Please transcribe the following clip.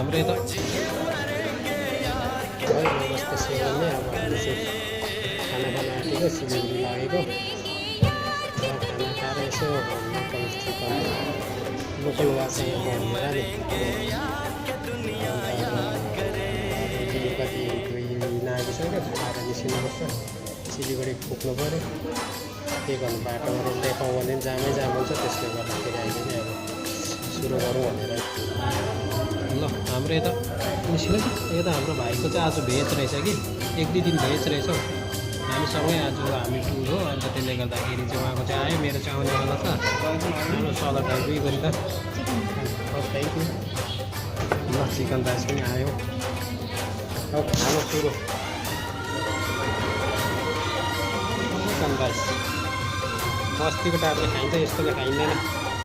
हाम्रो यता त्यसै नै अब हामी चाहिँ खाना खान आँटेको सिलगढी लागेको खाना खाएर यसो लोकल वासँग भनेर नि कति नागिसक्यो खाएर निस्किनुपर्छ सिलगढी पुग्नु पऱ्यो के गर्नु बाटोहरू देखाउँ भने पनि जामै जाम हुन्छ त्यसले गर्दाखेरि अहिले नै अब सुरु गरौँ भनेर ल हाम्रो यता निस्क्यो यता हाम्रो भाइको चाहिँ आज भेज रहेछ कि 1-2 दिन भेज रहेछ हौ हामीसँगै आज हामी टुर हो अन्त त्यसले गर्दाखेरि चाहिँ उहाँको चाहिँ आयो मेरो चाहिँ आउनेवाला छ राम्रो सलाद टाइपकै गरी त थ्याङ्क यू ल चिकन राइस पनि आयो अब खानु सुरु चिकन राइस बस्तीको टाइपले खाइन्छ यस्तोले खाइँदैन